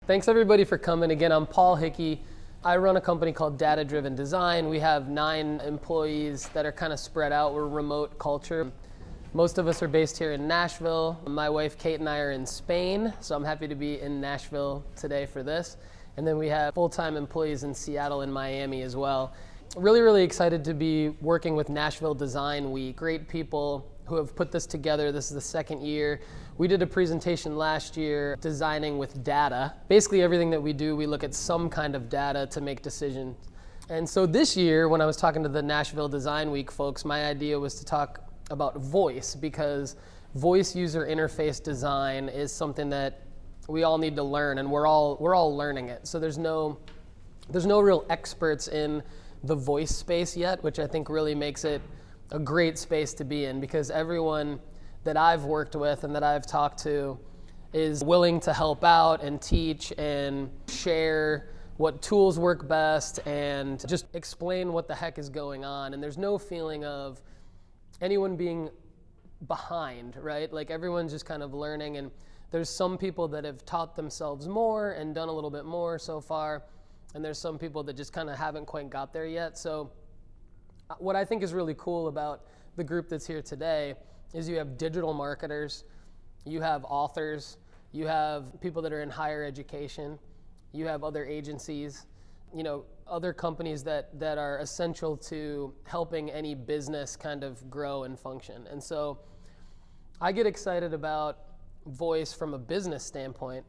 Thanks everybody for coming. Again, I'm Paul Hickey. I run a company called Data Driven Design. We have 9 employees that are kind of spread out. We're a remote culture. Most of us are based here in Nashville. My wife Kate and I are in Spain, so I'm happy to be in Nashville today for this. And then we have full-time employees in Seattle and Miami as well. Really excited to be working with Nashville Design Week. Great people who have put this together. This is the second year. We did a presentation last year designing with data. Basically everything that we do, we look at some kind of data to make decisions. And so this year, when I was talking to the Nashville Design Week folks, my idea was to talk about voice, because voice user interface design is something that we all need to learn, and we're all learning it. So there's no real experts in the voice space yet, which I think really makes it a great space to be in, because everyone that I've worked with and that I've talked to is willing to help out and teach and share what tools work best and just explain what the heck is going on. And there's no feeling of anyone being behind, right? Like everyone's just kind of learning, and there's some people that have taught themselves more and done a little bit more so far, and there's some people that just kind of haven't quite got there yet. So what I think is really cool about the group that's here today is you have digital marketers, you have authors, you have people that are in higher education, you have other agencies, other companies that are essential to helping any business kind of grow and function. And so I get excited about voice from a business standpoint.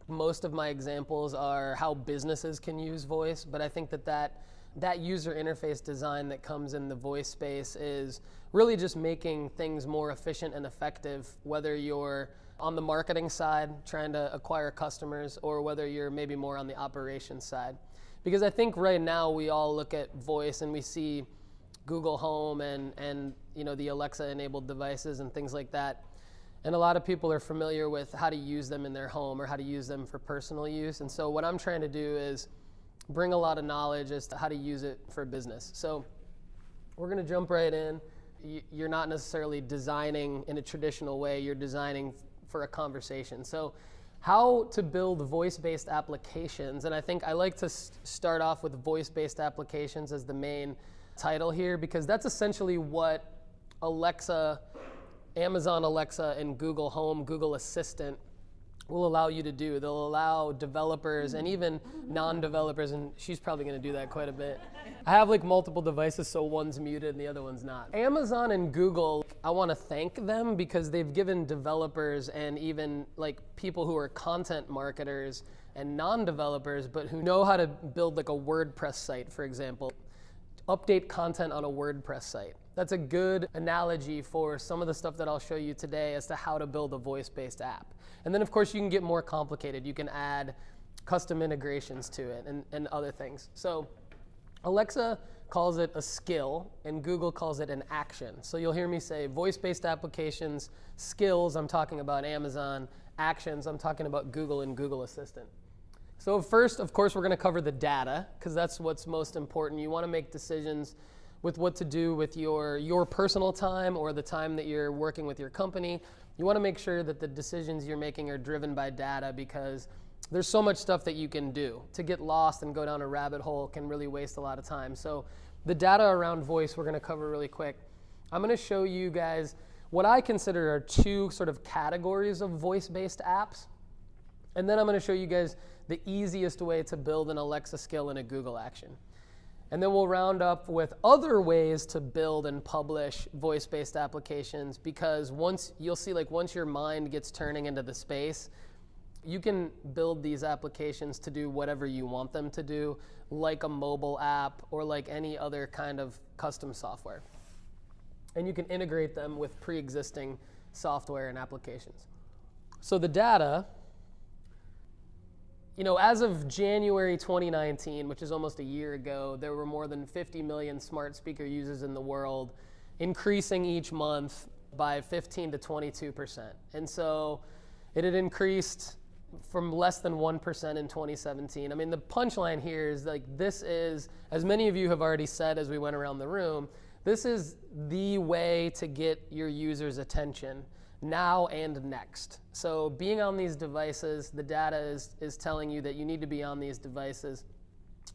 Most of my examples are how businesses can use voice, but I think that user interface design that comes in the voice space is really just making things more efficient and effective, whether you're on the marketing side trying to acquire customers or whether you're maybe more on the operations side. Because I think right now we all look at voice and we see Google Home and the Alexa enabled devices and things like that. And a lot of people are familiar with how to use them in their home or how to use them for personal use. And so what I'm trying to do is bring a lot of knowledge as to how to use it for business. So we're going to jump right in. You're not necessarily designing in a traditional way. You're designing for a conversation. So how to build voice-based applications. And I think I like to start off with voice-based applications as the main title here, because that's essentially what Alexa, Amazon Alexa, and Google Home, Google Assistant will allow you to do. They'll allow developers and even non-developers, and she's probably going to do that quite a bit. I have like multiple devices, so one's muted and the other one's not. Amazon and Google, I want to thank them because they've given developers and even like people who are content marketers and non-developers, but who know how to build like a WordPress site, for example, update content on a WordPress site. That's a good analogy for some of the stuff that I'll show you today as to how to build a voice-based app. And then of course you can get more complicated. You can add custom integrations to it and other things. So Alexa calls it a skill and Google calls it an action. So you'll hear me say voice-based applications, skills, I'm talking about Amazon, actions, I'm talking about Google and Google Assistant. So first, of course, we're going to cover the data because that's what's most important. You want to make decisions with what to do with your personal time or the time that you're working with your company. You want to make sure that the decisions you're making are driven by data, because there's so much stuff that you can do. To get lost and go down a rabbit hole can really waste a lot of time. So the data around voice we're going to cover really quick. I'm going to show you guys what I consider are 2 sort of categories of voice-based apps. And then I'm going to show you guys the easiest way to build an Alexa skill and a Google action. And then we'll round up with other ways to build and publish voice-based applications, because you'll see once your mind gets turning into the space, you can build these applications to do whatever you want them to do, like a mobile app or like any other kind of custom software. And you can integrate them with pre-existing software and applications. So the data, as of January 2019, which is almost a year ago, there were more than 50 million smart speaker users in the world, increasing each month by 15 to 22%. And so it had increased from less than 1% in 2017. I mean, the punchline here is this is, as many of you have already said as we went around the room, this is the way to get your users' attention. now and next. So being on these devices, the data is telling you that you need to be on these devices,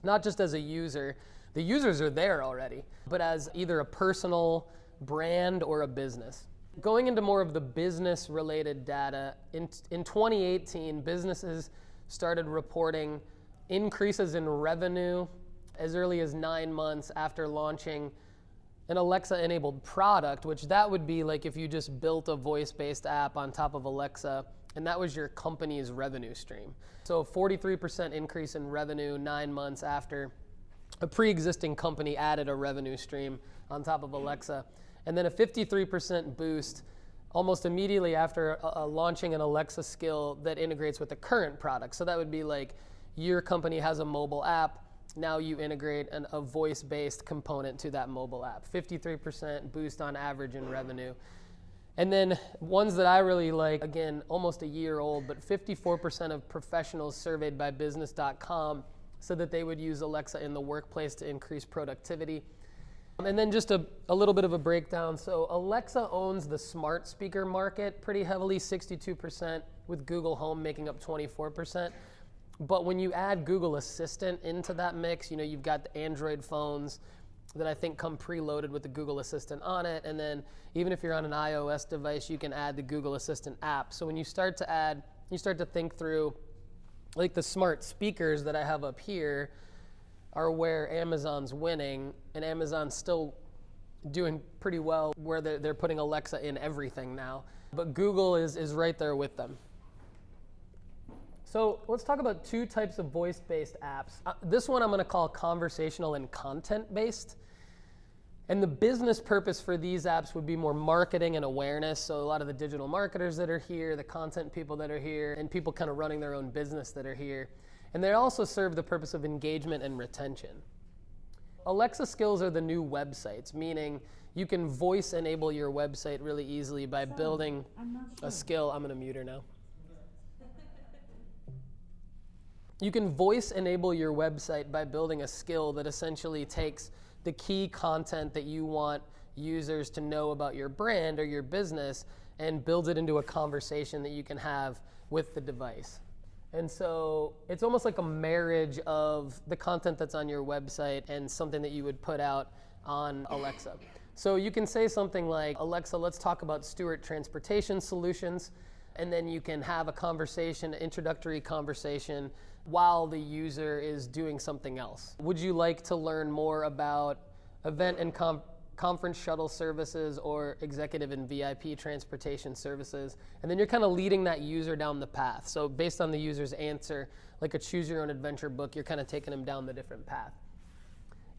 not just as a user. The users are there already, but as either a personal brand or a business. Going into more of the business-related data, in 2018, businesses started reporting increases in revenue as early as 9 months after launching an Alexa-enabled product, which that would be like if you just built a voice-based app on top of Alexa, and that was your company's revenue stream. So 43% increase in revenue 9 months after a pre-existing company added a revenue stream on top of Alexa. And then a 53% boost almost immediately after launching an Alexa skill that integrates with the current product. So that would be like your company has a mobile app, now you integrate a voice-based component to that mobile app. 53% boost on average in revenue. And then ones that I really like, again, almost a year old, but 54% of professionals surveyed by business.com said that they would use Alexa in the workplace to increase productivity. And then just a little bit of a breakdown. So Alexa owns the smart speaker market pretty heavily, 62%, with Google Home making up 24%. But when you add Google Assistant into that mix, you've got the Android phones that I think come preloaded with the Google Assistant on it. And then even if you're on an iOS device, you can add the Google Assistant app. So when you start to think through, like the smart speakers that I have up here are where Amazon's winning, and Amazon's still doing pretty well where they're putting Alexa in everything now. But Google is right there with them. So let's talk about two types of voice-based apps. This one I'm going to call conversational and content-based. And the business purpose for these apps would be more marketing and awareness. So a lot of the digital marketers that are here, the content people that are here, and people kind of running their own business that are here. And they also serve the purpose of engagement and retention. Alexa skills are the new websites, meaning you can voice enable your website really easily by building a skill. I'm going to mute her now. You can voice enable your website by building a skill that essentially takes the key content that you want users to know about your brand or your business and builds it into a conversation that you can have with the device. And so it's almost like a marriage of the content that's on your website and something that you would put out on Alexa. So you can say something like, Alexa, let's talk about Stewart Transportation Solutions. And then you can have a conversation, an introductory conversation, while the user is doing something else. Would you like to learn more about event and conference shuttle services or executive and VIP transportation services? And then you're kind of leading that user down the path. So based on the user's answer, like a choose your own adventure book, you're kind of taking them down the different path.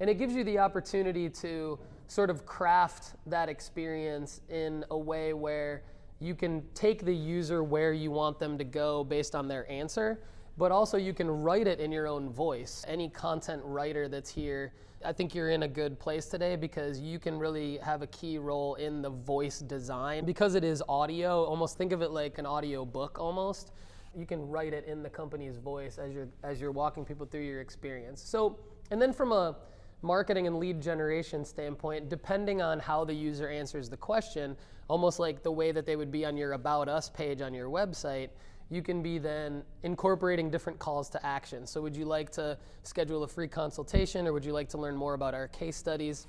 And it gives you the opportunity to sort of craft that experience in a way where you can take the user where you want them to go based on their answer, but also you can write it in your own voice. Any content writer that's here, I think you're in a good place today because you can really have a key role in the voice design. Because it is audio, almost think of it like an audio book almost. You can write it in the company's voice as you're walking people through your experience. So, and then from a marketing and lead generation standpoint, depending on how the user answers the question, almost like the way that they would be on your About Us page on your website, you can be then incorporating different calls to action. So would you like to schedule a free consultation, or would you like to learn more about our case studies?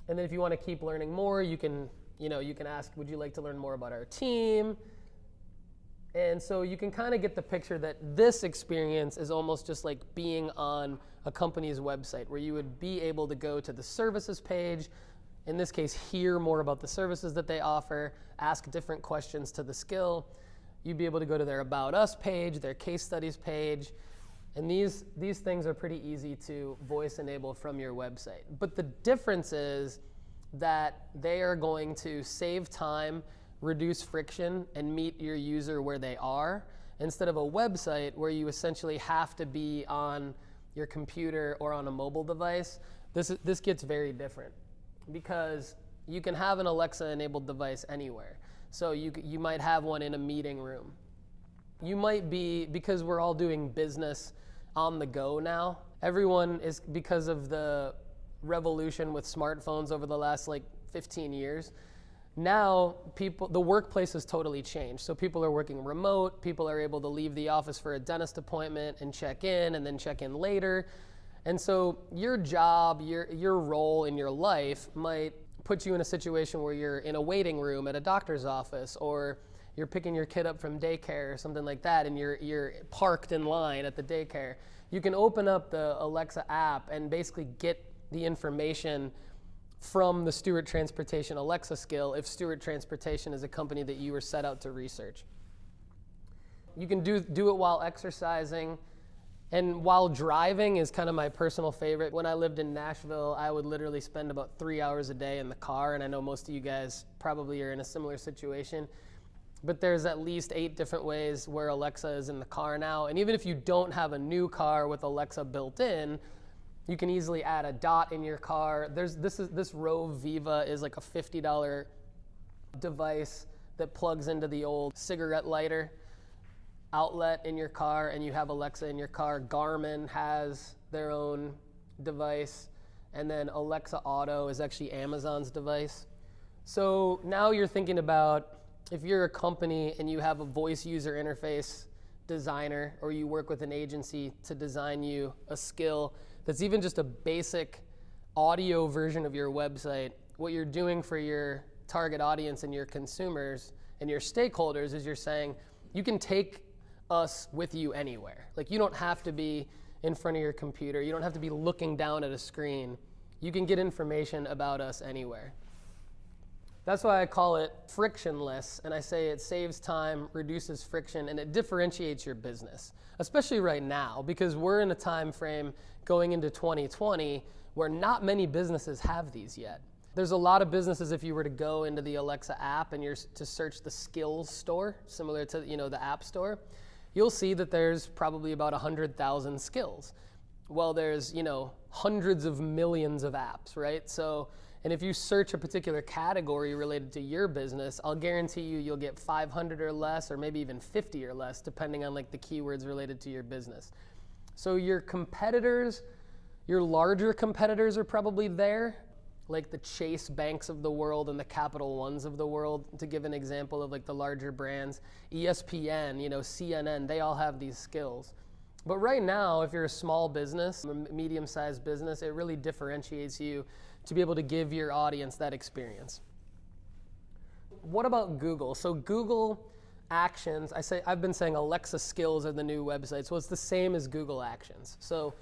And then if you want to keep learning more, you can ask, would you like to learn more about our team? And so you can kind of get the picture that this experience is almost just like being on a company's website, where you would be able to go to the services page, in this case, hear more about the services that they offer, ask different questions to the skill. You'd be able to go to their About Us page, their case studies page, and these things are pretty easy to voice enable from your website. But the difference is that they are going to save time, reduce friction, and meet your user where they are, instead of a website where you essentially have to be on your computer or on a mobile device. This gets very different because you can have an Alexa-enabled device anywhere. So you might have one in a meeting room. You might be, because we're all doing business on the go now, everyone is, because of the revolution with smartphones over the last 15 years, Now, the workplace has totally changed. So people are working remote, people are able to leave the office for a dentist appointment and check in and then check in later. And so your job, your role in your life might put you in a situation where you're in a waiting room at a doctor's office, or you're picking your kid up from daycare or something like that, and you're parked in line at the daycare. You can open up the Alexa app and basically get the information from the Stewart Transportation Alexa skill if Stewart Transportation is a company that you were set out to research. You can do it while exercising, and while driving is kind of my personal favorite. When I lived in Nashville, I would literally spend about 3 hours a day in the car, and I know most of you guys probably are in a similar situation. But there's at least 8 different ways where Alexa is in the car now, and even if you don't have a new car with Alexa built in, you can easily add a dot in your car. This Rove Viva is like a $50 device that plugs into the old cigarette lighter outlet in your car, and you have Alexa in your car. Garmin has their own device, and then Alexa Auto is actually Amazon's device. So now you're thinking about, if you're a company and you have a voice user interface designer, or you work with an agency to design you a skill that's even just a basic audio version of your website, what you're doing for your target audience and your consumers and your stakeholders is you're saying, you can take us with you anywhere. Like, you don't have to be in front of your computer. You don't have to be looking down at a screen. You can get information about us anywhere. That's why I call it frictionless, and I say it saves time, reduces friction, and it differentiates your business, especially right now, because we're in a time frame going into 2020 where not many businesses have these yet. There's a lot of businesses, if you were to go into the Alexa app and you're to search the skills store, similar to the App Store, you'll see that there's probably about 100,000 skills. Well, there's hundreds of millions of apps, right? So, and if you search a particular category related to your business, I'll guarantee you'll get 500 or less, or maybe even 50 or less, depending on like the keywords related to your business. So your competitors, your larger competitors are probably there, like the Chase Banks of the world and the Capital Ones of the world, to give an example of like the larger brands. ESPN, CNN, they all have these skills. But right now, if you're a small business, a medium-sized business, it really differentiates you to be able to give your audience that experience. What about Google? So Google Actions, I've been saying Alexa skills are the new website, so it's the same as Google Actions. So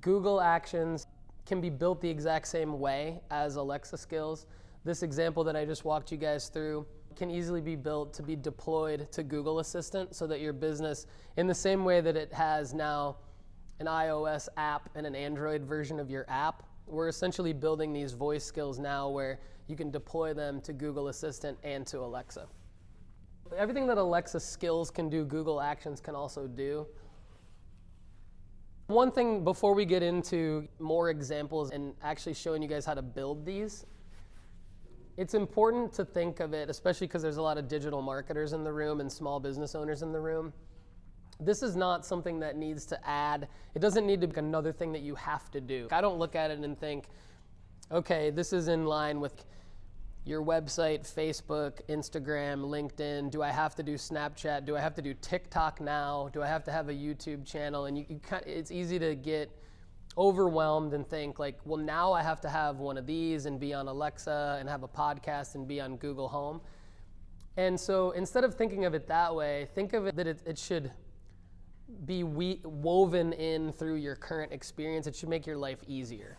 Google Actions can be built the exact same way as Alexa skills. This example that I just walked you guys through can easily be built to be deployed to Google Assistant, so that your business, in the same way that it has now an iOS app and an Android version of your app, we're essentially building these voice skills now where you can deploy them to Google Assistant and to Alexa. Everything that Alexa skills can do, Google Actions can also do. One thing before we get into more examples and actually showing you guys how to build these, it's important to think of it, especially because there's a lot of digital marketers in the room and small business owners in the room. This is not something that needs to add. It doesn't need to be another thing that you have to do. I don't look at it and think, okay, this is in line with your website, Facebook, Instagram, LinkedIn. Do I have to do Snapchat? Do I have to do TikTok now? Do I have to have a YouTube channel? And it's easy to get overwhelmed and think like, well, now I have to have one of these and be on Alexa and have a podcast and be on Google Home. And so instead of thinking of it that way, think of it that it should be woven in through your current experience. It should make your life easier.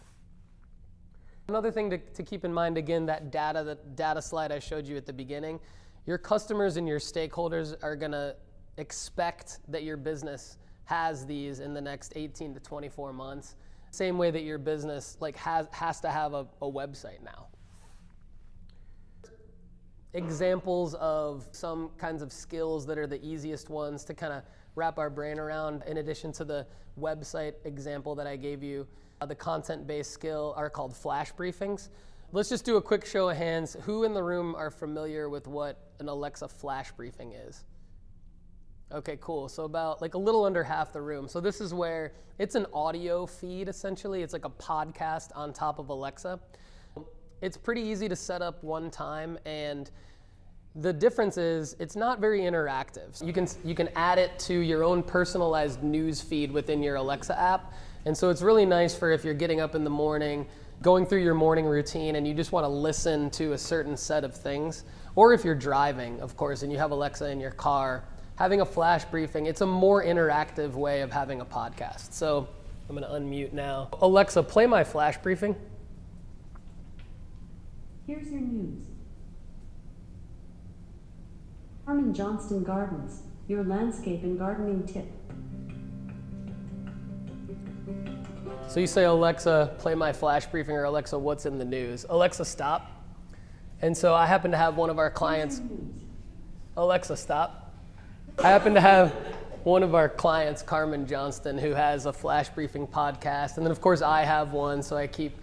Another thing to keep in mind, again, that data slide I showed you at the beginning, your customers and your stakeholders are going to expect that your business has these in the next 18 to 24 months. Same way that your business has to have a website now. Examples of some kinds of skills that are the easiest ones to kind of wrap our brain around, in addition to the website example that I gave you, the content-based skill, are called flash briefings. Let's just do a quick show of hands. Who in the room are familiar with what an Alexa flash briefing is? Okay, cool. So about a little under half the room. So this is where it's an audio feed, essentially. It's like a podcast on top of Alexa. it's pretty easy to set up one time, and the difference is it's not very interactive. You can add it to your own personalized news feed within your Alexa app. And so it's really nice for if you're getting up in the morning, going through your morning routine, and you just want to listen to a certain set of things. Or if you're driving, of course, and you have Alexa in your car, having a flash briefing, it's a more interactive way of having a podcast. So I'm going to unmute now. Alexa, play my flash briefing. Here's your news. Carmen Johnston Gardens, your landscape and gardening tip. So you say, Alexa, play my flash briefing, or Alexa, what's in the news? Alexa, stop. And so I happen to have one of our clients. Alexa, stop. I happen to have one of our clients, Carmen Johnston, who has a flash briefing podcast. And then of course I have one, so I keep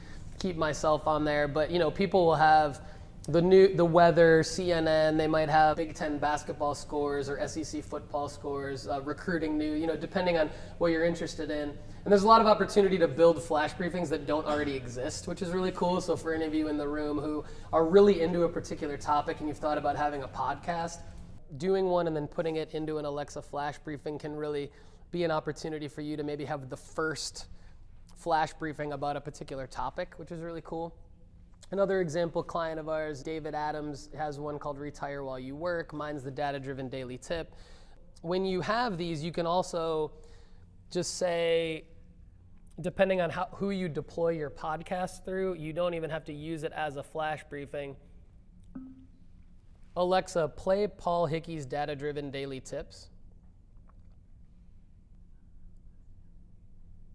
myself on there. But people will have the weather, CNN, they might have Big Ten basketball scores or SEC football scores, recruiting news, depending on what you're interested in. And there's a lot of opportunity to build flash briefings that don't already exist, which is really cool. So for any of you in the room who are really into a particular topic and you've thought about having a podcast, doing one and then putting it into an Alexa flash briefing can really be an opportunity for you to maybe have the first flash briefing about a particular topic, which is really cool. Another example client of ours, David Adams, has one called Retire While You Work. Mine's the Data-Driven Daily Tip. When you have these, you can also just say, depending on who you deploy your podcast through, you don't even have to use it as a flash briefing. Alexa, play Paul Hickey's Data-Driven Daily Tips.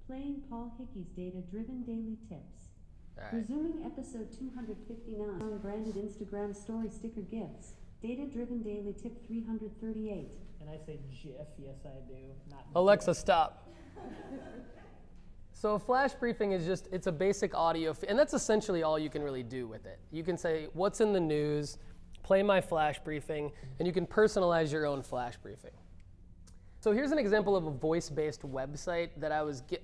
Playing Paul Hickey's Data-Driven Daily Tips. All right. Resuming episode 259, branded Instagram story sticker gifts. Data-driven daily tip 338. And I say GIF, yes I do. Not Alexa, GIF. stop. So a flash briefing is it's a basic audio, and that's essentially all you can really do with it. You can say, what's in the news, play my flash briefing, and you can personalize your own flash briefing. So here's an example of a voice-based website that I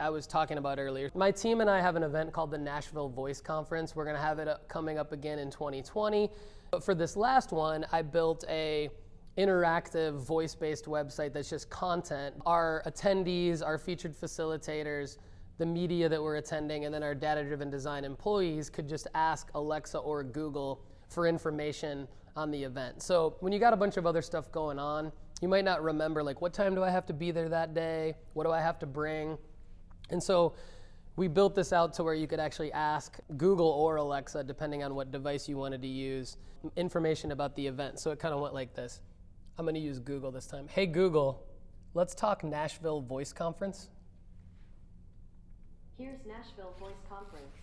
was talking about earlier. My team and I have an event called the Nashville Voice Conference. We're going to have it coming up again in 2020. But for this last one, I built a interactive voice-based website that's just content. Our attendees, our featured facilitators, the media that we're attending, and then our data-driven design employees could just ask Alexa or Google for information on the event. So when you got a bunch of other stuff going on, you might not remember, like, what time do I have to be there that day? What do I have to bring? And so we built this out to where you could actually ask Google or Alexa, depending on what device you wanted to use, information about the event. So it kind of went like this. I'm going to use Google this time. Hey, Google, let's talk Nashville Voice Conference. Here's Nashville Voice Conference.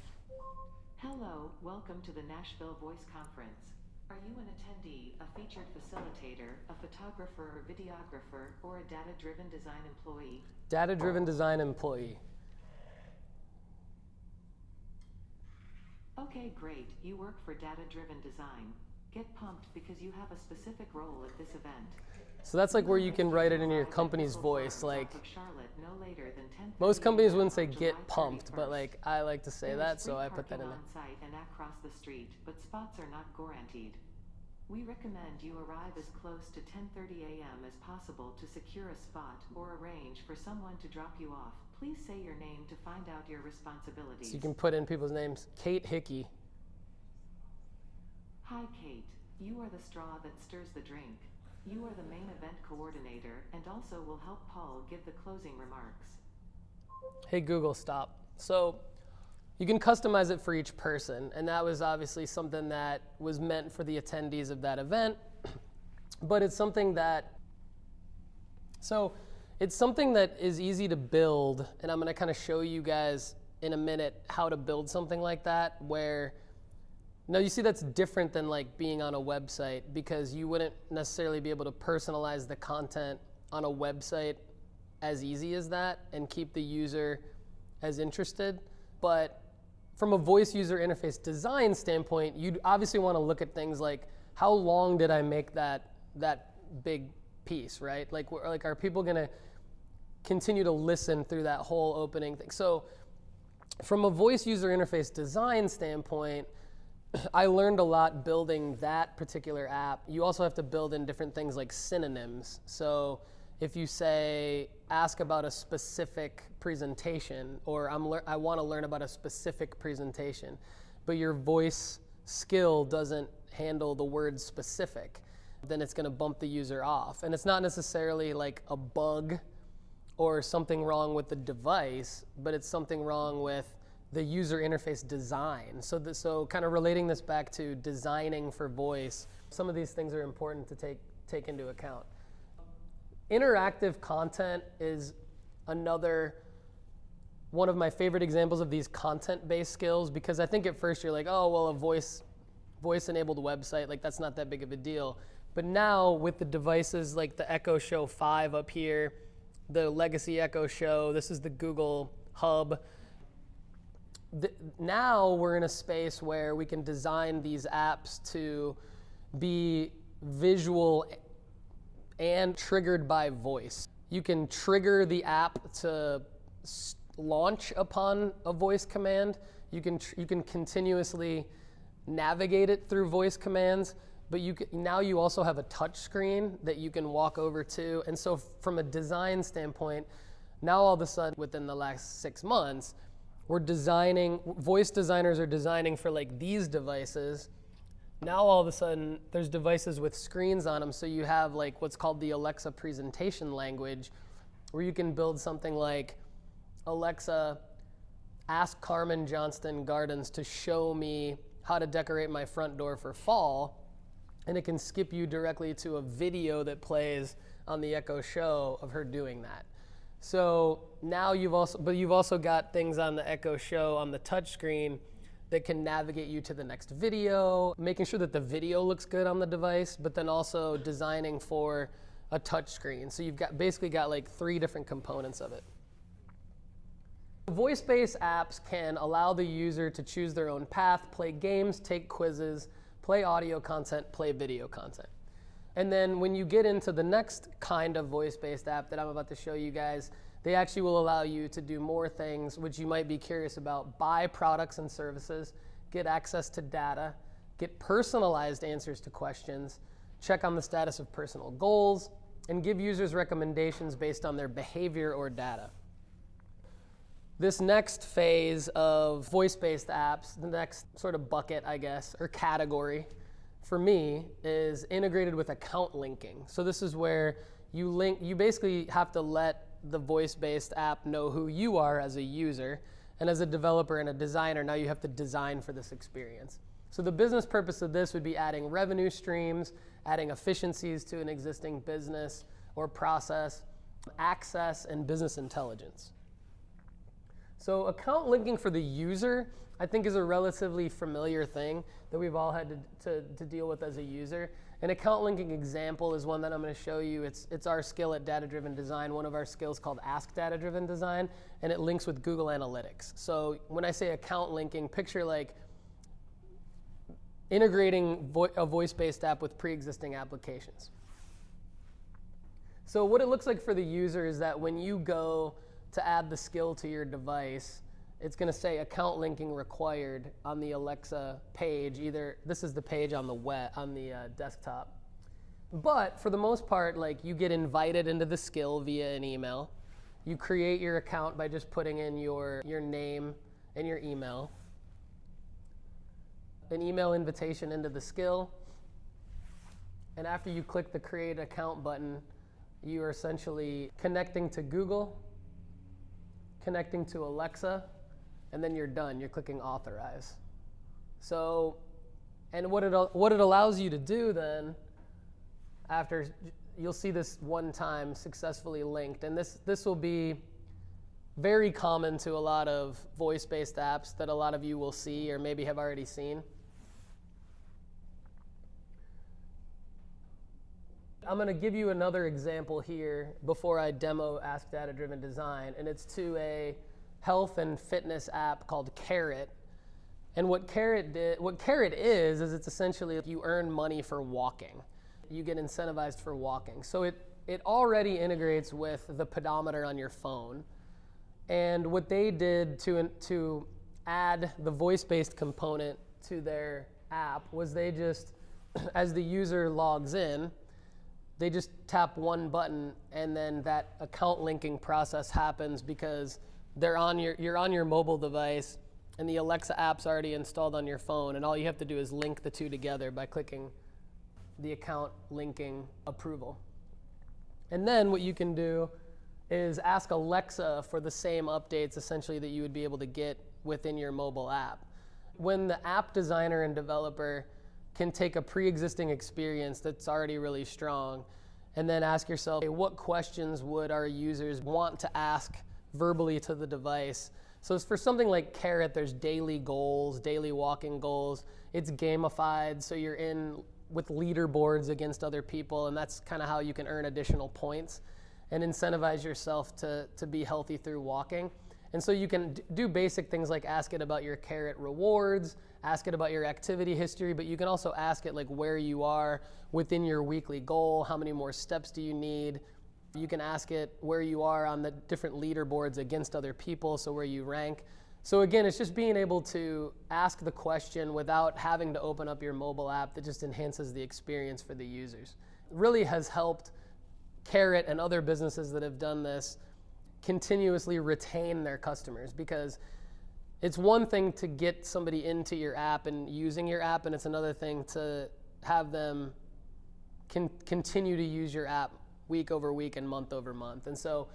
Hello, welcome to the Nashville Voice Conference. Are you an attendee, a featured facilitator, a photographer or videographer, or a data-driven design employee? Data-driven design employee. Okay, great. You work for data-driven design. Get pumped because you have a specific role at this event. So that's like where you can write it in your company's voice. Like, Charlotte, no later than 10:30 most companies wouldn't say on get July pumped, but 31st. like I like to say There that, is so free I put that in parking there. on site and across the street, but spots are not guaranteed. We recommend you arrive as close to 10:30 a.m. as possible to secure a spot or arrange for someone to drop you off. Please say your name to find out your responsibilities. So you can put in people's names. Kate Hickey. Hi, Kate. You are the straw that stirs the drink. You are the main event coordinator and also will help Paul give the closing remarks. Hey, Google, stop. So you can customize it for each person, and that was obviously something that was meant for the attendees of that event, but it's something that is easy to build, and I'm going to kind of show you guys in a minute how to build something like that, where now you see that's different than like being on a website, because you wouldn't necessarily be able to personalize the content on a website as easy as that and keep the user as interested. But from a voice user interface design standpoint, you'd obviously want to look at things like, how long did I make that big piece, right? Like are people going to continue to listen through that whole opening thing? So from a voice user interface design standpoint, I learned a lot building that particular app. You also have to build in different things like synonyms. So if you say, ask about a specific presentation, or I want to learn about a specific presentation, but your voice skill doesn't handle the word specific, then it's going to bump the user off. And it's not necessarily like a bug or something wrong with the device, but it's something wrong with the user interface design. So kind of relating this back to designing for voice, some of these things are important to take into account. Interactive content is another one of my favorite examples of these content-based skills, because I think at first you're like, oh, well, a voice-enabled website, like that's not that big of a deal. But now with the devices like the Echo Show 5 up here, the legacy Echo Show, this is the Google Hub. Now we're in a space where we can design these apps to be visual and triggered by voice. You can trigger the app to launch upon a voice command. You can continuously navigate it through voice commands, but now you also have a touch screen that you can walk over to. And so from a design standpoint, now all of a sudden within the last 6 months, voice designers are designing for like these devices. Now all of a sudden there's devices with screens on them, so you have like what's called the Alexa presentation language, where you can build something like, Alexa, ask Carmen Johnston Gardens to show me how to decorate my front door for fall, and it can skip you directly to a video that plays on the Echo Show of her doing that. So now you've also got things on the Echo Show on the touch screen that can navigate you to the next video, making sure that the video looks good on the device, but then also designing for a touch screen. So you've basically got like 3 different components of it. Voice-based apps can allow the user to choose their own path, play games, take quizzes, play audio content, play video content. And then when you get into the next kind of voice-based app that I'm about to show you guys, they actually will allow you to do more things which you might be curious about: buy products and services, get access to data, get personalized answers to questions, check on the status of personal goals, and give users recommendations based on their behavior or data. This next phase of voice-based apps, the next sort of bucket, I guess, or category for me, is integrated with account linking. So this is where you basically have to let the voice-based app know who you are as a user, and as a developer and a designer, now you have to design for this experience. So the business purpose of this would be adding revenue streams, adding efficiencies to an existing business or process, access, and business intelligence. So account linking for the user, I think, is a relatively familiar thing that we've all had to deal with as a user. An account linking example is one that I'm going to show you. It's our skill at Data Driven Design, one of our skills called Ask Data Driven Design, and it links with Google Analytics. So when I say account linking, picture like integrating a voice-based app with pre-existing applications. So what it looks like for the user is that when you go to add the skill to your device, it's going to say account linking required on the Alexa page. Either this is the page on the desktop. But for the most part, like, you get invited into the skill via an email. You create your account by just putting in your name and your email. An email invitation into the skill. And after you click the create account button, you are essentially connecting to Google, connecting to Alexa, and then you're done. You're clicking authorize. So, and what it allows you to do then, after, you'll see this one time successfully linked, and this will be very common to a lot of voice-based apps that a lot of you will see or maybe have already seen. I'm going to give you another example here before I demo Ask Data Driven Design, and it's to a health and fitness app called Carrot. And what Carrot is it's essentially you earn money for walking. You get incentivized for walking. So it already integrates with the pedometer on your phone. And what they did to add the voice-based component to their app was they just, as the user logs in, they just tap one button and then that account linking process happens because you're on your mobile device and the Alexa app's already installed on your phone, and all you have to do is link the two together by clicking the account linking approval. And then what you can do is ask Alexa for the same updates essentially that you would be able to get within your mobile app. When the app designer and developer can take a pre-existing experience that's already really strong and then ask yourself, hey, what questions would our users want to ask verbally to the device? So it's for something like Carrot, there's daily goals, daily walking goals. It's gamified, so you're in with leaderboards against other people, and that's kind of how you can earn additional points and incentivize yourself to be healthy through walking. And so you can do basic things like ask it about your Carrot rewards, ask it about your activity history, but you can also ask it like where you are within your weekly goal, how many more steps do you need. You can ask it where you are on the different leaderboards against other people, so where you rank. So again, it's just being able to ask the question without having to open up your mobile app that just enhances the experience for the users. It really has helped Carrot and other businesses that have done this continuously retain their customers, because it's one thing to get somebody into your app and using your app, and it's another thing to have them continue to use your app week over week and month over month. And so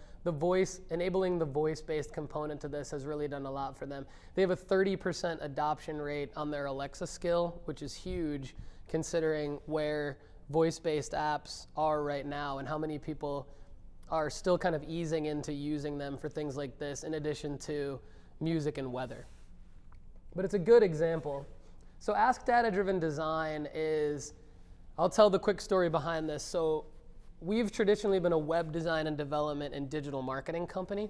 enabling the voice-based component to this has really done a lot for them. They have a 30% adoption rate on their Alexa skill, which is huge considering where voice-based apps are right now and how many people are still kind of easing into using them for things like this in addition to music and weather. But it's a good example. So Ask Data-Driven Design is, I'll tell the quick story behind this. So we've traditionally been a web design and development and digital marketing company.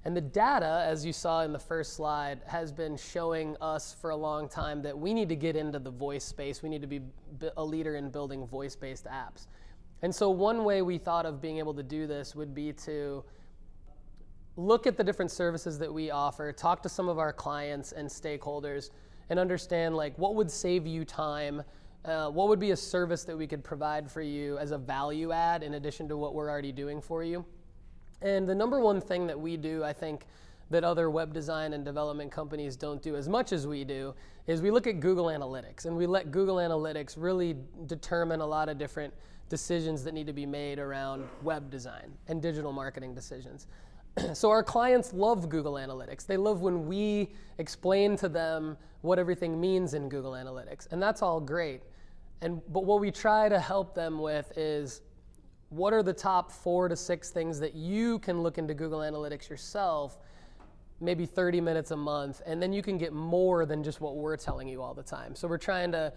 And the data, as you saw in the first slide, has been showing us for a long time that we need to get into the voice space. We need to be a leader in building voice-based apps. And so one way we thought of being able to do this would be to look at the different services that we offer, talk to some of our clients and stakeholders, and understand like what would save you time, what would be a service that we could provide for you as a value add in addition to what we're already doing for you. And the number one thing that we do, I think, that other web design and development companies don't do as much as we do, is we look at Google Analytics, and we let Google Analytics really determine a lot of different decisions that need to be made around web design and digital marketing decisions. So our clients love Google Analytics. They love when we explain to them what everything means in Google Analytics, and that's all great. But what we try to help them with is, what are the top 4 to 6 things that you can look into Google Analytics yourself, maybe 30 minutes a month, and then you can get more than just what we're telling you all the time. So we're trying to,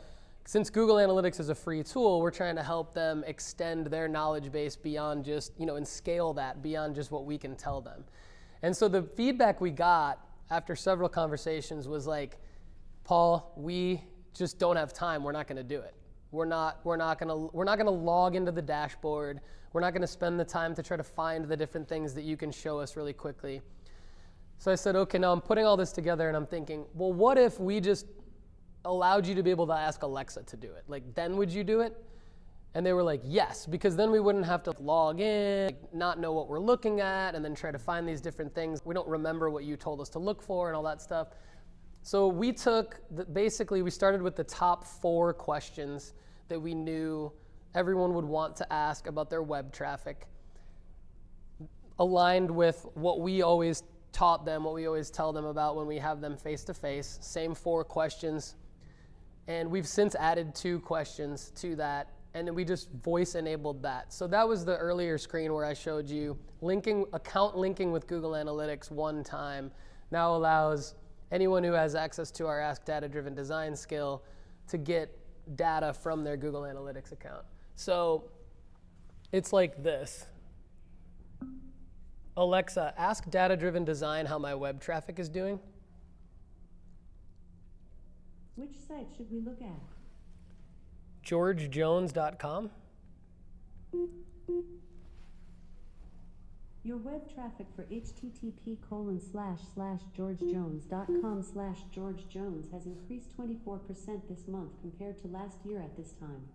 since Google Analytics is a free tool, we're trying to help them extend their knowledge base beyond just, and scale that beyond just what we can tell them. And so the feedback we got after several conversations was like, Paul, we just don't have time. We're not going to do it. We're not going to log into the dashboard. We're not going to spend the time to try to find the different things that you can show us really quickly. So I said, okay, now I'm putting all this together and I'm thinking, well, what if we just allowed you to be able to ask Alexa to do it? Like, then would you do it? And they were like, yes, because then we wouldn't have to log in, not know what we're looking at, and then try to find these different things. We don't remember what you told us to look for and all that stuff. So we basically we started with the top 4 questions that we knew everyone would want to ask about their web traffic, aligned with what we always taught them, what we always tell them about when we have them face-to-face, same 4 questions. And we've since added 2 questions to that, and then we just voice-enabled that. So that was the earlier screen where I showed you account linking with Google Analytics one time now allows anyone who has access to our Ask Data-Driven Design skill to get data from their Google Analytics account. So it's like this. Alexa, ask Data-Driven Design how my web traffic is doing. Which site should we look at? GeorgeJones.com. Your web traffic for http://georgejones.com/georgejones has increased 24% this month compared to last year at this time.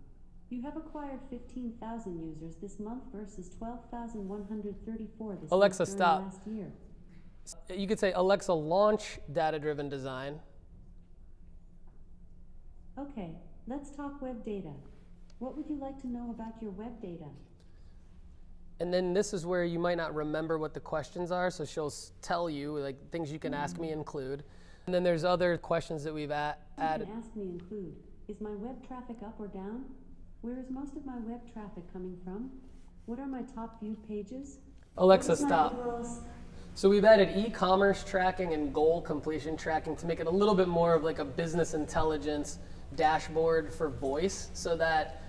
You have acquired 15,000 users this month versus 12,134 this Alexa, month during stop. last year. You could say, Alexa, launch data-driven design. Okay, let's talk web data. What would you like to know about your web data? And then this is where you might not remember what the questions are, so she'll tell you, like, things you can ask me include. And then there's other questions that we've added. You can ask me include, is my web traffic up or down? Where is most of my web traffic coming from? What are my top viewed pages? Alexa, What is my stop. overall So we've added e-commerce tracking and goal completion tracking to make it a little bit more of like a business intelligence dashboard for voice, so that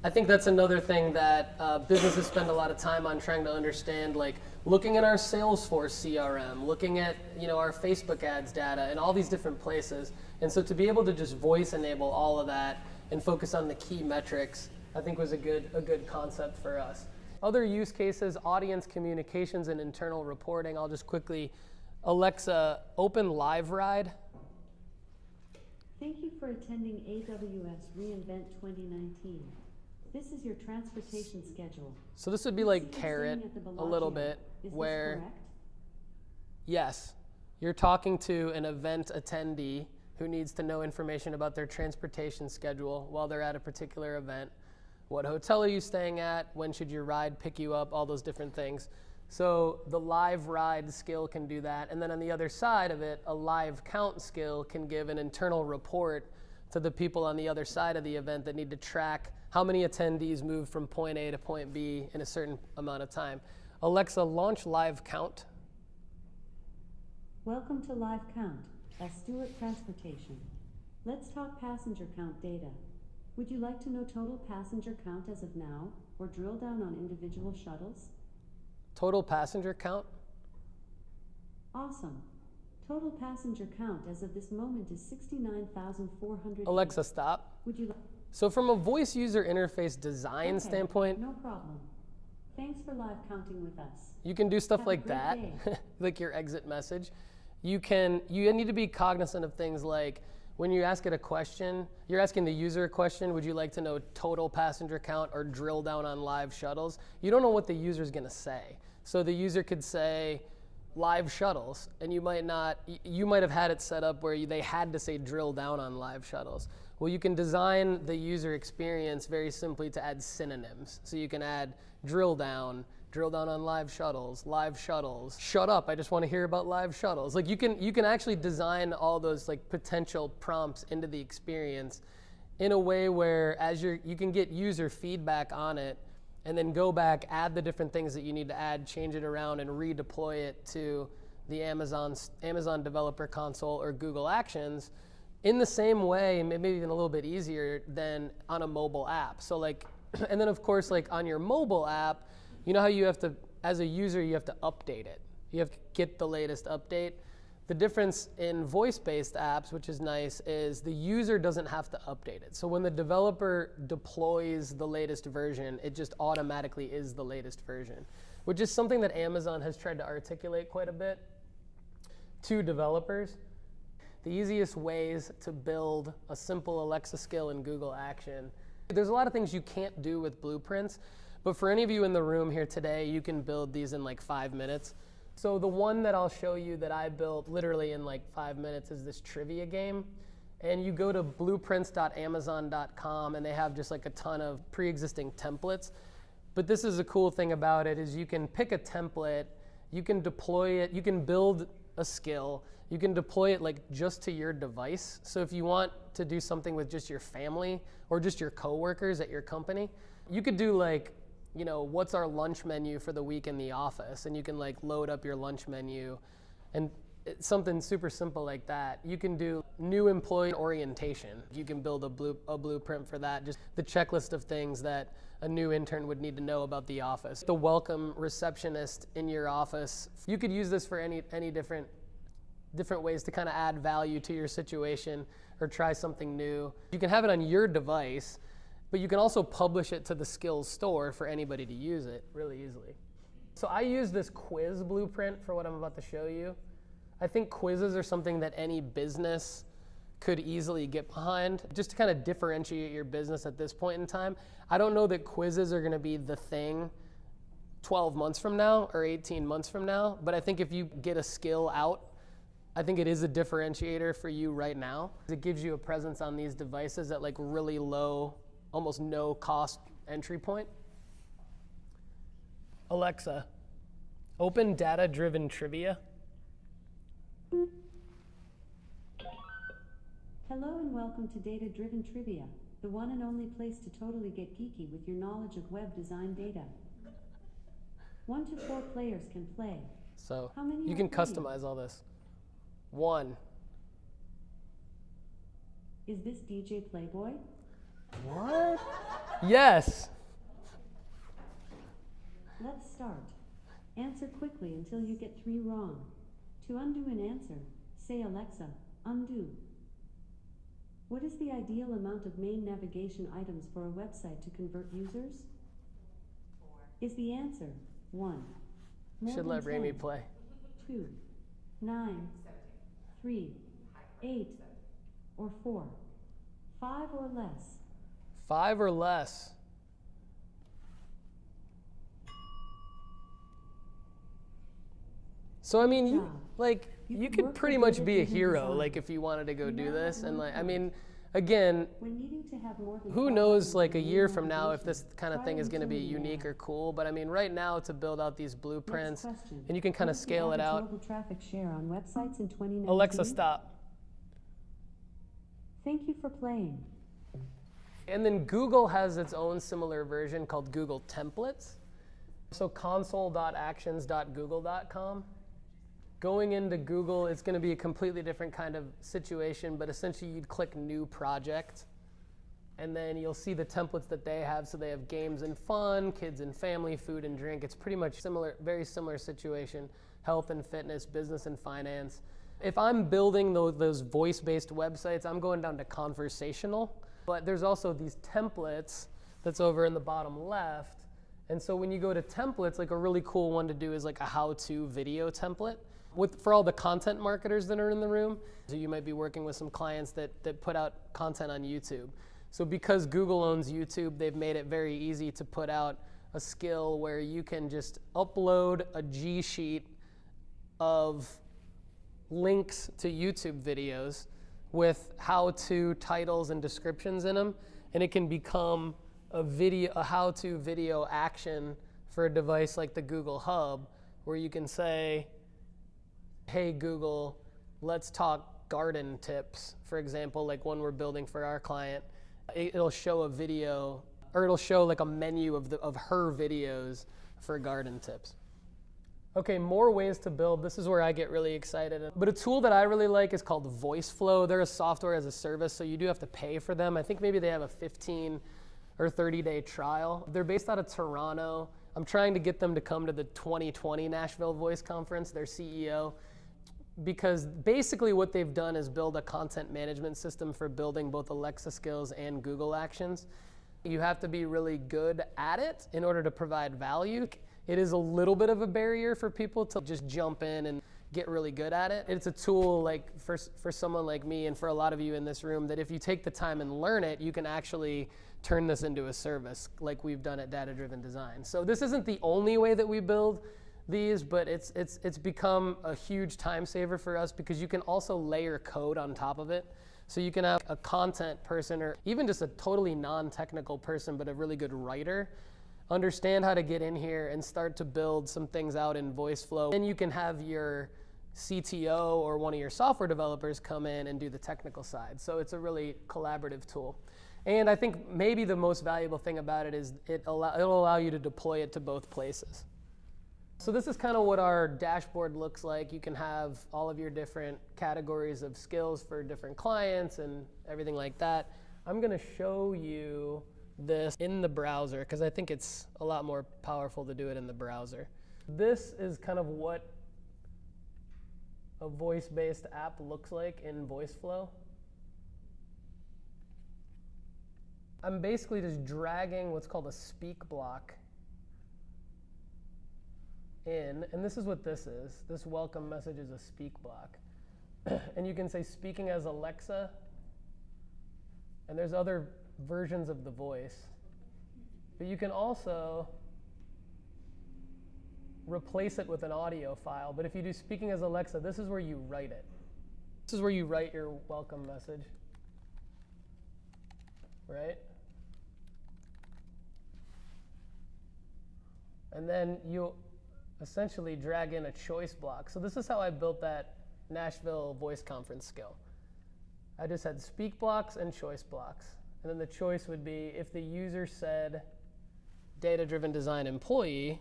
I think that's another thing that businesses spend a lot of time on, trying to understand, like looking at our Salesforce CRM, looking at our Facebook ads data and all these different places. And so to be able to just voice enable all of that and focus on the key metrics, I think was a good concept for us. Other use cases, audience communications and internal reporting. I'll just quickly, Alexa, open LiveRide. Thank you for attending AWS reInvent 2019. This is your transportation schedule. So this would be You like see it Carrot staying at the a little Bellagio. bit, Is where this correct? yes, you're talking to an event attendee who needs to know information about their transportation schedule while they're at a particular event. What hotel are you staying at? When should your ride pick you up? All those different things. So the live ride skill can do that. And then on the other side of it, a live count skill can give an internal report to the people on the other side of the event that need to track how many attendees moved from point A to point B in a certain amount of time. Alexa, launch live count. Welcome to Live Count at Stewart Transportation. Let's talk passenger count data. Would you like to know total passenger count as of now, or drill down on individual shuttles? Total passenger count. Awesome. Total passenger count as of this moment is 69,400. Alexa, stop. Would you like? So from a voice user interface design Okay, standpoint, no problem. Thanks for live counting with us. you can do stuff Have a like great that, day. like your exit message. You need to be cognizant of things like when you ask it a question, you're asking the user a question, would you like to know total passenger count or drill down on live shuttles? You don't know what the user's gonna say. So the user could say live shuttles, and you might have had it set up where they had to say drill down on live shuttles. Well, you can design the user experience very simply to add synonyms. So you can add drill down on live shuttles, shut up, I just want to hear about live shuttles. Like you can actually design all those like potential prompts into the experience in a way where you can get user feedback on it and then go back, add the different things that you need to add, change it around and redeploy it to the Amazon Developer Console or Google Actions in the same way, maybe even a little bit easier than on a mobile app. So like, and then of course, like on your mobile app, you know how you have to, as a user, you have to update it. You have to get the latest update. The difference in voice-based apps, which is nice, is the user doesn't have to update it. So when the developer deploys the latest version, it just automatically is the latest version, which is something that Amazon has tried to articulate quite a bit to developers. The easiest ways to build a simple Alexa skill in Google Action. There's a lot of things you can't do with blueprints, but for any of you in the room here today, you can build these in like 5 minutes. So the one that I'll show you that I built literally in like 5 minutes is this trivia game. And you go to blueprints.amazon.com and they have just like a ton of pre-existing templates. But this is a cool thing about it is you can pick a template, you can deploy it, you can build a skill, you can deploy it like just to your device. So if you want to do something with just your family or just your coworkers at your company, you could do like, what's our lunch menu for the week in the office? And you can like load up your lunch menu and it's something super simple like that. You can do new employee orientation. You can build a blueprint for that. Just the checklist of things that a new intern would need to know about the office. The welcome receptionist in your office. You could use this for any different ways to kind of add value to your situation or try something new. You can have it on your device, but you can also publish it to the skills store for anybody to use it really easily. So I use this quiz blueprint for what I'm about to show you. I think quizzes are something that any business could easily get behind, just to kind of differentiate your business at this point in time. I don't know that quizzes are going to be the thing 12 months from now or 18 months from now, but I think if you get a skill out, I think it is a differentiator for you right now. It gives you a presence on these devices at like really low, almost no cost entry point. Alexa, open data-driven trivia. Hello and welcome to Data Driven Trivia, the one and only place to totally get geeky with your knowledge of web design data. 1 to 4 players can play. So How many you are can playing? customize all this. 1. Is this DJ Playboy? What? Yes. Let's start. Answer quickly until you get 3 wrong. To undo an answer, say Alexa, undo. What is the ideal amount of main navigation items for a website to convert users? 4. Is the answer 1? More Should than let Rami 10, play. 2, 9, 3, 8, or 4? 5 or less? 5 or less. So I mean, job. You you could could work pretty for much Data be a Driven hero, Design. like if you wanted to go You do now this, have and 1 like I point. mean, again, When needing to have more than who 5 knows items like a in year main from now if navigation, this kind of try thing is going to be returning unique now. or cool, but I mean right now to build out these blueprints, Next question. and you can kind What of is the scale it average out. mobile traffic share on websites in 2019? Alexa, stop. Thank you for playing. And then Google has its own similar version called Google Templates. So console.actions.google.com. Going into Google, it's going to be a completely different kind of situation, but essentially you'd click new project, and then you'll see the templates that they have. So they have games and fun, kids and family, food and drink. It's pretty much similar, very similar situation, health and fitness, business and finance. If I'm building those voice-based websites, I'm going down to conversational, but there's also these templates that's over in the bottom left. And so when you go to templates, like a really cool one to do is like a how-to video template. For all the content marketers that are in the room, so you might be working with some clients that put out content on YouTube. So because Google owns YouTube, they've made it very easy to put out a skill where you can just upload a G sheet of links to YouTube videos with how-to titles and descriptions in them, and it can become a how-to video action for a device like the Google Hub, where you can say, hey Google, let's talk garden tips, for example, like one we're building for our client. It'll show a video, or it'll show like a menu of her videos for garden tips. Okay, more ways to build. This is where I get really excited. But a tool that I really like is called VOICEFLOW. They're a software as a service, so you do have to pay for them. I think maybe they have a 15 or 30-day trial. They're based out of Toronto. I'm trying to get them to come to the 2020 Nashville Voice Conference, their CEO, because basically what they've done is build a content management system for building both Alexa skills and Google Actions. You have to be really good at it in order to provide value. It is a little bit of a barrier for people to just jump in and get really good at it. It's a tool like for someone like me and for a lot of you in this room that if you take the time and learn it, you can actually turn this into a service like we've done at Data Driven Design. So this isn't the only way that we build these, but it's become a huge time saver for us because you can also layer code on top of it. So you can have a content person or even just a totally non-technical person but a really good writer understand how to get in here and start to build some things out in VOICEFLOW. Then you can have your CTO or one of your software developers come in and do the technical side. So it's a really collaborative tool. And I think maybe the most valuable thing about it is it'll allow you to deploy it to both places. So this is kind of what our dashboard looks like. You can have all of your different categories of skills for different clients and everything like that. I'm going to show you this in the browser because I think it's a lot more powerful to do it in the browser. This is kind of what a voice-based app looks like in VOICEFLOW. I'm basically just dragging what's called a speak block in, and this is what this is. This welcome message is a speak block. And you can say speaking as Alexa, and there's other versions of the voice. But you can also replace it with an audio file. But if you do speaking as Alexa, this is where you write it. This is where you write your welcome message, right? And then you'll essentially drag in a choice block. So this is how I built that Nashville voice conference skill. I just had speak blocks and choice blocks. And then the choice would be if the user said data-driven design employee,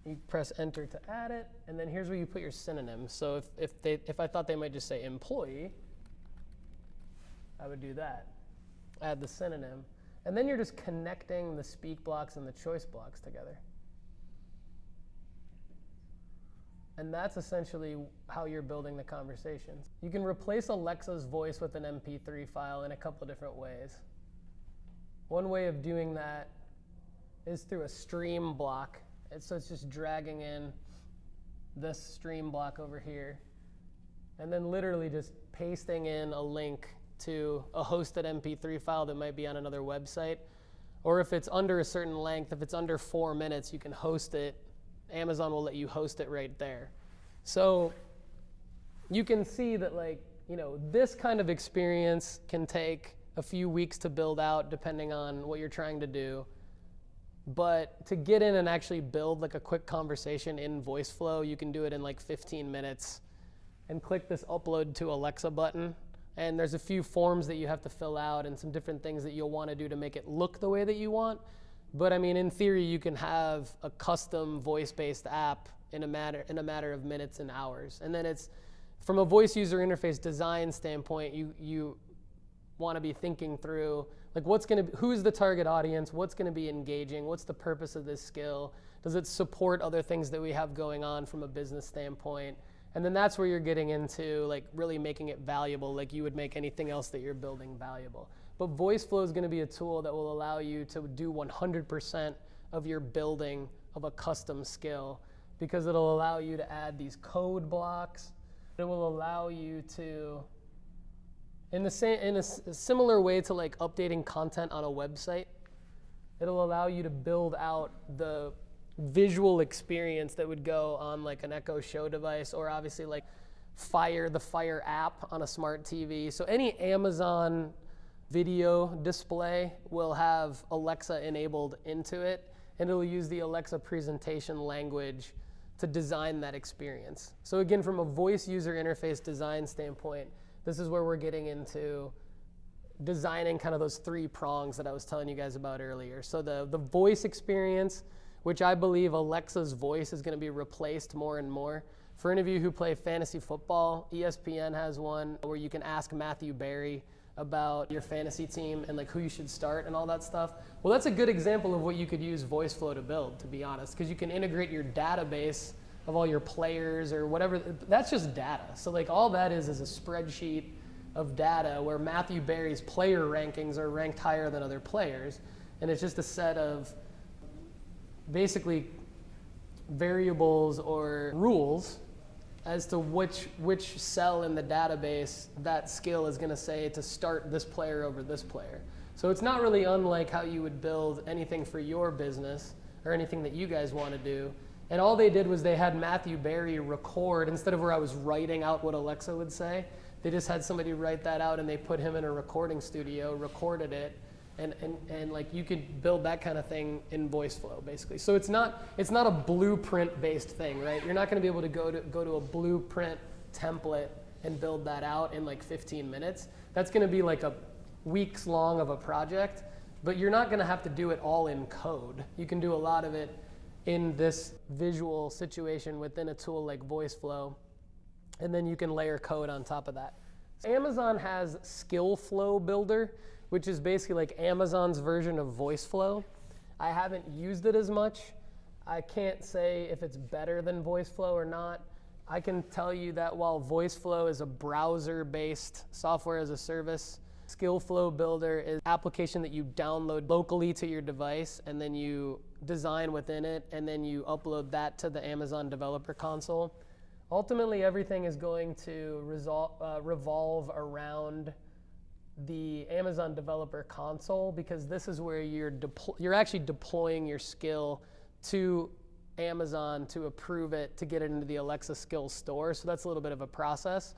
you press enter to add it, and then here's where you put your synonyms. So if I thought they might just say employee, I would do that. Add the synonym. And then you're just connecting the speak blocks and the choice blocks together. And that's essentially how you're building the conversations. You can replace Alexa's voice with an MP3 file in a couple different ways. One way of doing that is through a stream block. So it's just dragging in this stream block over here, and then literally just pasting in a link to a hosted MP3 file that might be on another website. Or if it's under a certain length, if it's under 4 minutes, you can host it. Amazon will let you host it right there. So you can see that, like, you know, this kind of experience can take a few weeks to build out depending on what you're trying to do. But to get in and actually build like a quick conversation in VoiceFlow, you can do it in like 15 minutes and click this upload to Alexa button. And there's a few forms that you have to fill out and some different things that you'll want to do to make it look the way that you want. But I mean, in theory, you can have a custom voice-based app in a matter of minutes and hours. And then it's, from a voice user interface design standpoint, you want to be thinking through, like, who's the target audience? What's going to be engaging? What's the purpose of this skill? Does it support other things that we have going on from a business standpoint? And then that's where you're getting into, like, really making it valuable, like you would make anything else that you're building valuable. But VoiceFlow is going to be a tool that will allow you to do 100% of your building of a custom skill, because it'll allow you to add these code blocks. It will allow you to, in a similar way to like updating content on a website, it'll allow you to build out the visual experience that would go on like an Echo Show device, or obviously like the Fire app on a smart TV. So any Amazon video display will have Alexa enabled into it, and it'll use the Alexa presentation language to design that experience. So again, from a voice user interface design standpoint, this is where we're getting into designing kind of those 3 prongs that I was telling you guys about earlier. So the voice experience, which I believe Alexa's voice is going to be replaced more and more. For any of you who play fantasy football, ESPN has one where you can ask Matthew Berry about your fantasy team and like who you should start and all that stuff. Well, that's a good example of what you could use VoiceFlow to build, to be honest, because you can integrate your database of all your players or whatever. That's just data. So like all that is a spreadsheet of data where Matthew Berry's player rankings are ranked higher than other players. And it's just a set of basically variables or rules as to which cell in the database that skill is going to say to start this player over this player. So it's not really unlike how you would build anything for your business or anything that you guys want to do. And all they did was they had Matthew Berry record, instead of where I was writing out what Alexa would say, they just had somebody write that out and they put him in a recording studio, recorded it, and like you could build that kind of thing in VoiceFlow basically. So it's not a blueprint based thing, right? You're not going to be able to go to a blueprint template and build that out in like 15 minutes. That's going to be like a weeks long of a project, but you're not going to have to do it all in code. You can do a lot of it in this visual situation within a tool like VoiceFlow, and then you can layer code on top of that. Amazon has SkillFlow Builder, which is basically like Amazon's version of VoiceFlow. I haven't used it as much. I can't say if it's better than VoiceFlow or not. I can tell you that while VoiceFlow is a browser-based software as a service Skill Flow Builder is an application that you download locally to your device, and then you design within it, and then you upload that to the Amazon Developer Console. Ultimately, everything is going to revolve around the Amazon Developer Console, because this is where you're actually deploying your skill to Amazon to approve it, to get it into the Alexa Skills Store. So that's a little bit of a process,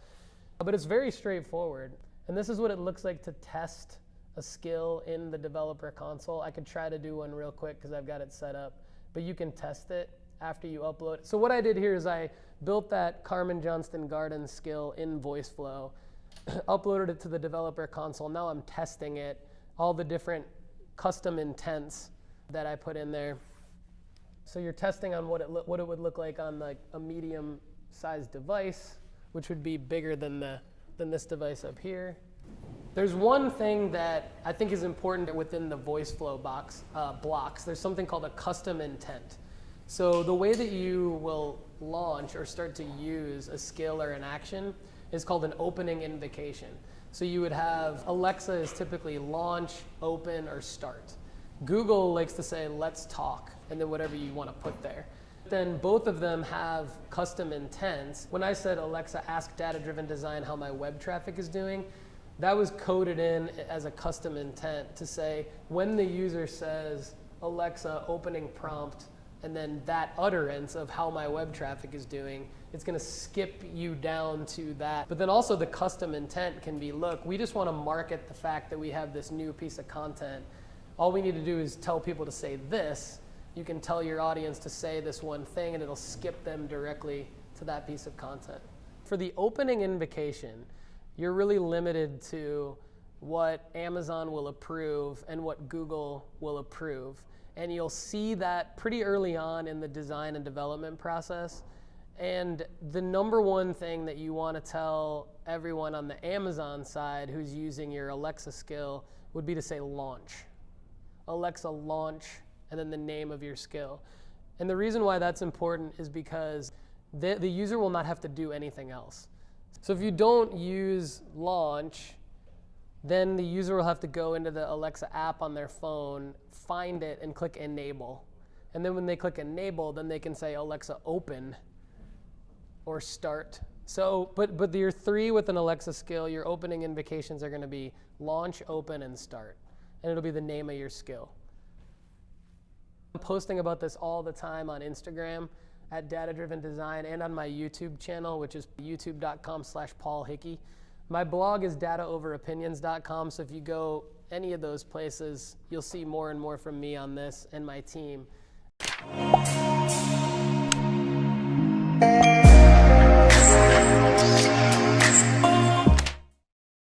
but it's very straightforward. And this is what it looks like to test a skill in the Developer Console. I could try to do one real quick because I've got it set up, but you can test it after you upload. So what I did here is I built that Carmen Johnston Garden skill in VoiceFlow, uploaded it to the Developer Console. Now I'm testing it, all the different custom intents that I put in there. So you're testing on what it would look like on like a medium-sized device, which would be bigger than this device up here. There's one thing that I think is important within the VoiceFlow blocks. There's something called a custom intent. So the way that you will launch or start to use a skill or an action is called an opening invocation. So you would have Alexa is typically launch, open, or start. Google likes to say, let's talk, and then whatever you want to put there. Then both of them have custom intents. When I said, Alexa, ask data-driven design how my web traffic is doing, that was coded in as a custom intent to say, when the user says, Alexa, opening prompt, and then that utterance of how my web traffic is doing, it's going to skip you down to that. But then also the custom intent can be, look, we just want to market the fact that we have this new piece of content. All we need to do is tell people to say this. You can tell your audience to say this one thing, and it'll skip them directly to that piece of content. For the opening invocation, you're really limited to what Amazon will approve and what Google will approve. And you'll see that pretty early on in the design and development process. And the number one thing that you want to tell everyone on the Amazon side who's using your Alexa skill would be to say launch. Alexa, launch, and then the name of your skill. And the reason why that's important is because the user will not have to do anything else. So if you don't use launch, then the user will have to go into the Alexa app on their phone, find it, and click enable. And then when they click enable, then they can say Alexa open or start. So, but your three with an Alexa skill, your opening invocations are going to be launch, open, and start. And it'll be the name of your skill. I'm posting about this all the time on Instagram at Data Driven Design and on my YouTube channel, which is youtube.com/Paul Hickey. My blog is dataoveropinions.com, so if you go any of those places, you'll see more and more from me on this and my team.